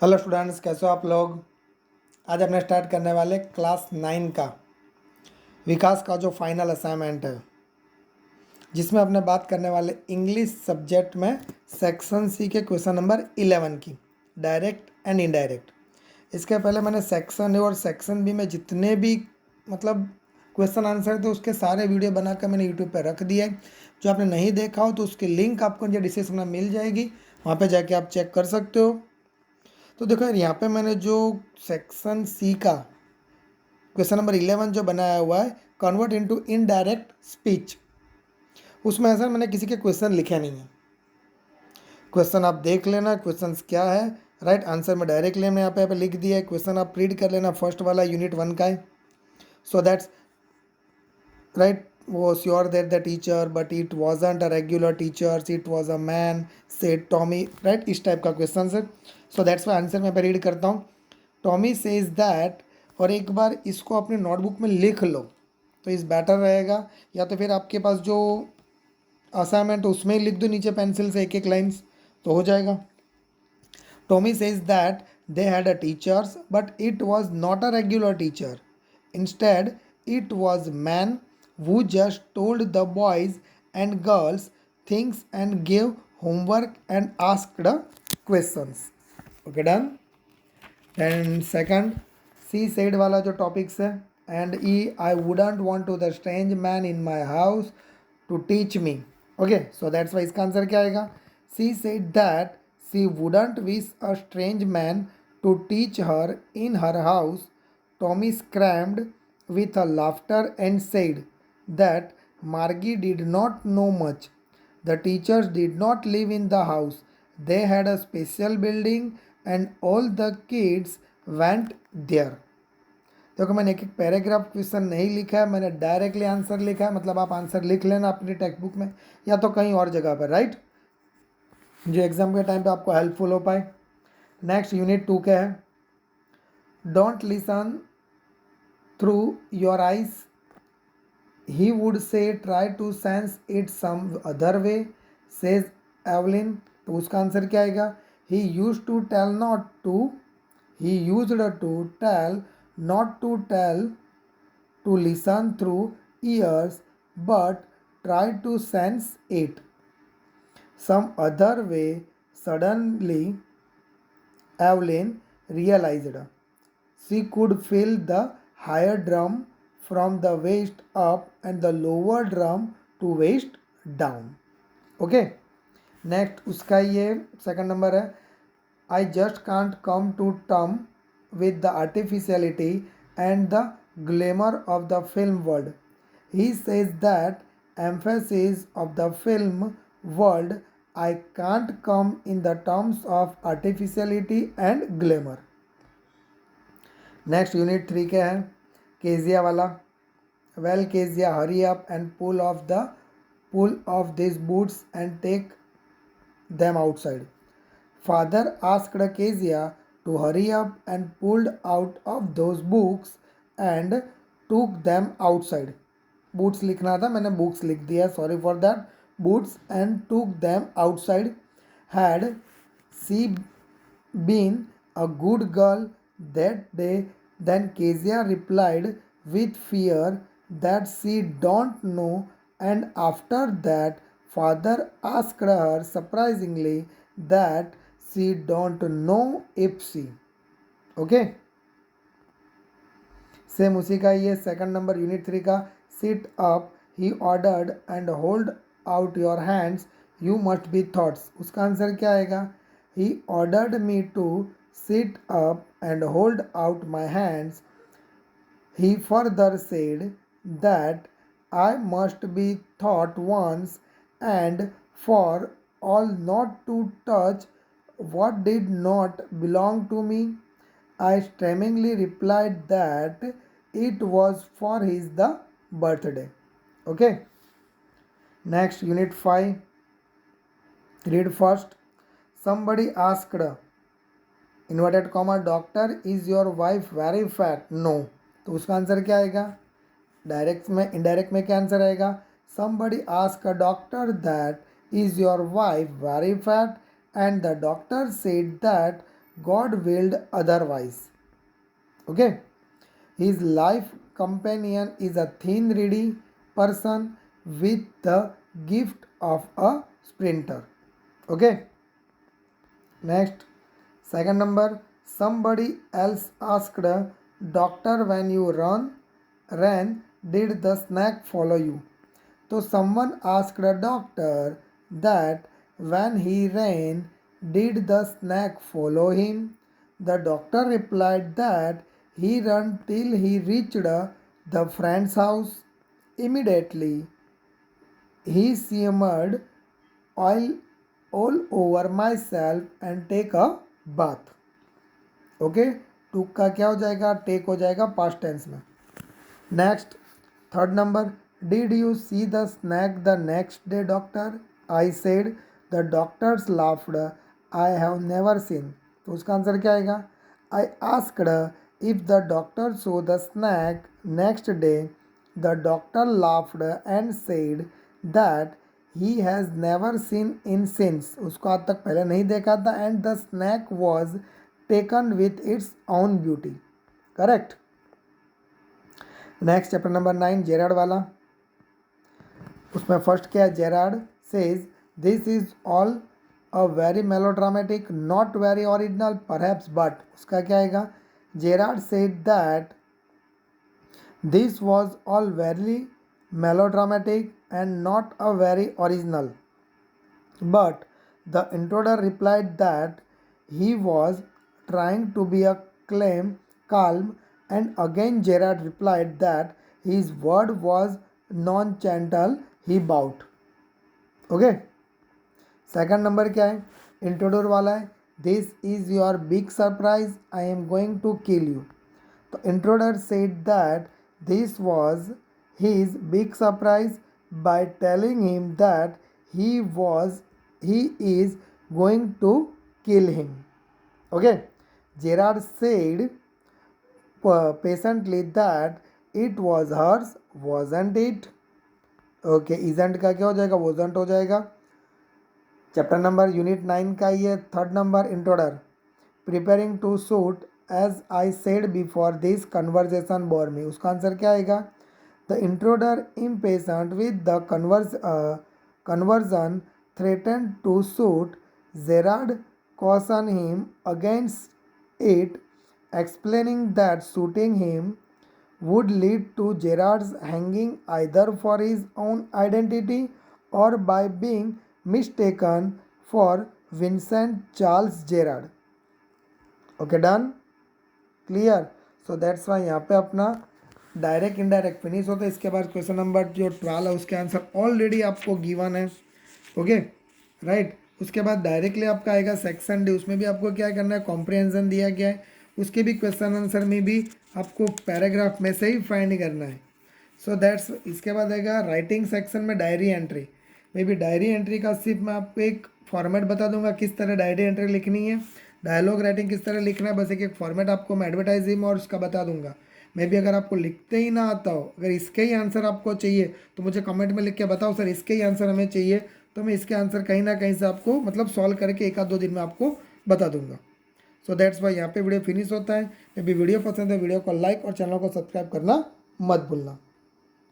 Hello students, कैसे हो आप लोग। आज अपने स्टार्ट करने वाले क्लास 9 का विकास का जो फाइनल असाइनमेंट है, जिसमें अपने बात करने वाले इंग्लिश सब्जेक्ट में सेक्शन सी के क्वेश्चन नंबर 11 की डायरेक्ट एंड इनडायरेक्ट। इसके पहले मैंने सेक्शन ए और सेक्शन बी में जितने भी मतलब क्वेश्चन आंसर थे उसके सारे वीडियो बनाकर मैंने यूट्यूब पर रख दिया है। जो आपने नहीं देखा हो तो उसकी लिंक आपको नीचे डिस्क्रिप्शन में मिल जाएगी, वहाँ पे जाके आप चेक कर सकते हो। तो देखो यार, यहाँ पे मैंने जो सेक्शन सी का क्वेश्चन नंबर 11 जो बनाया हुआ है, कन्वर्ट इनटू इनडायरेक्ट स्पीच, उसमें ऐसा मैंने किसी के क्वेश्चन लिखे नहीं है। क्वेश्चन आप देख लेना क्वेश्चन क्या है, राइट आंसर में डायरेक्ट लेना यहाँ पे लिख दिया है। क्वेश्चन आप रीड कर लेना, फर्स्ट वाला यूनिट 1 का है। So that's right, was sure that the teacher but it wasn't a regular teacher, it was a man, said Tommy, right, इस टाइप का क्वेश्चन है। सो दैट्स वाई आंसर मैं पे रीड करता हूँ। टॉमी सेज दैट, और एक बार इसको अपनी नोटबुक में लिख लो तो इस बेटर रहेगा, या तो फिर आपके पास जो असाइनमेंट है उसमें ही लिख दो नीचे पेंसिल से एक एक लाइन्स, तो हो जाएगा। Tommy says that they had a teachers but it was not a regular teacher, instead it was man who just told the boys and girls things and gave homework and asked questions. Okay, done. And second, C said वाला जो topics है, and E I wouldn't want to the strange man in my house to teach me. Okay, so that's why इसका answer क्या आएगा। C said that she wouldn't wish a strange man to teach her in her house. Tommy screamed with a laughter and said that Margie did not know much. The teachers did not live in the house. They had a special building and all the kids went there. देखो, मैंने एक एक paragraph question नहीं लिखा है, मैंने directly answer लिखा है। मतलब आप आंसर लिख लेना अपनी टेक्स्ट बुक में या तो कहीं और जगह पर, राइट, जो एग्जाम के टाइम पे आपको हेल्पफुल हो पाए। नेक्स्ट यूनिट 2 के है, don't listen through your eyes, he would say try to sense it some other way, says Evelyn. तो उसका आंसर क्या आएगा। he used to tell not to he used to tell not to tell to listen through ears but try to sense it some other way. Suddenly Evelyn realized she could feel the higher drum from the waist up and the lower drum to waist down. Okay, next उसका ये second number है, I just can't come to term with the artificiality and the glamour of the film world. He says that emphasis of the film world I can't come in the terms of artificiality and glamour. Next unit 3 के हैं, Kezia वाला। Well Kezia, hurry up and pull off this boots and take them outside. Father asked Kezia to hurry up and pulled out of those books and took them outside. Boots लिखना था, मैंने books लिख दिया, sorry for that. Boots and took them outside. Had she been a good girl that day? Then Kezia replied with fear that she don't know, and after that father asked her surprisingly that she don't know if she. Okay, same उसी का ये second number unit 3 का, sit up he ordered and hold out your hands you must be thoughts. उसका answer क्या आएगा। He ordered me to sit up and hold out my hands. He further said that I must be taught once and for all not to touch what did not belong to me. I stemmingly replied that it was for his the birthday. Okay. Next unit 5. Read first. Somebody asked, inverted comma, doctor, is your wife very fat? No. तो उसका answer क्या आएगा। Direct में indirect में क्या answer आएगा। Somebody ask a doctor that is your wife very fat and the doctor said that God willed otherwise. Okay. His life companion is a thin, ready person with the gift of a sprinter. Okay. Next, second number. Somebody else asked doctor when you ran, did the snake follow you? So someone asked a doctor that when he ran, did the snake follow him? The doctor replied that he ran till he reached the friend's house. Immediately he simmered oil all over myself and take a bath. ओके, टू का क्या हो जाएगा, take हो जाएगा past tense में. Next, third number. Did you see the snake the next day doctor? I said. The doctors laughed. I have never seen. तो उसका आंसर क्या आएगा? I asked if the doctor saw the snake next day. The doctor laughed and said that he has never seen in since. उसको आज तक पहले नहीं देखा था. And the snake was taken with its own beauty. Correct. Next, chapter number 9 Gerrard वाला. उसमें first क्या है? Gerrard says this is all a very melodramatic, not very original perhaps but. उसका क्या आएगा? Gerrard said that this was all very melodramatic and not a very original, but the intruder replied that he was trying to be a calm, and again Gerard replied that his word was non-gentle. He bowed. Okay. Second number क्या है? Intruder वाला है. This is your big surprise, I am going to kill you. तो intruder said that this was his big surprise by telling him that he is going to kill him. Okay. Gerard said patiently that it was hers, wasn't it? Okay. isn't का क्या हो जाएगा? wasn't हो जाएगा. Chapter number unit 9 का ये third number. Intruder. Preparing to shoot as I said before this conversation bore me. उसका answer क्या आएगा? The intruder impatient with the conversion threatened to shoot. Gerard cautioned him against it, explaining that shooting him would lead to Gerard's hanging either for his own identity or by being mistaken for Vincent Charles Gerard. Okay, done? Clear? So that's why यहाँ पे अपना direct indirect finish होता है. इसके बाद question number जो 12 है उसके आंसर ऑलरेडी आपको गिवन है. Okay, right. उसके बाद डायरेक्टली आपका आएगा सेक्शन डी. उसमें भी आपको क्या करना है? कॉम्प्रिहेंशन दिया गया है. उसके भी क्वेश्चन आंसर में भी आपको पैराग्राफ में से ही फाइंड करना है. So that's. इसके बाद आएगा राइटिंग सेक्शन में diary entry. May be diary entry का सिर्फ मैं आपको एक फॉर्मेट बता दूंगा किस तरह डायरी एंट्री लिखनी है. डायलॉग राइटिंग किस तरह लिखना है, बस एक फॉर्मेट आपको मैं एडवर्टाइजिंग और उसका बता दूंगा. मे बी अगर आपको लिखते ही ना आता हो, अगर इसके ही आंसर आपको चाहिए तो मुझे कमेंट में लिख के बताओ सर इसके ही आंसर हमें चाहिए, तो मैं इसके आंसर कहीं ना कहीं से आपको मतलब सॉल्व करके 1-2 दिन में आपको बता दूंगा. सो दैट्स वाई यहाँ पे वीडियो फिनिश होता है. मे बी वीडियो पसंद है वीडियो को लाइक और चैनल को सब्सक्राइब करना मत भूलना.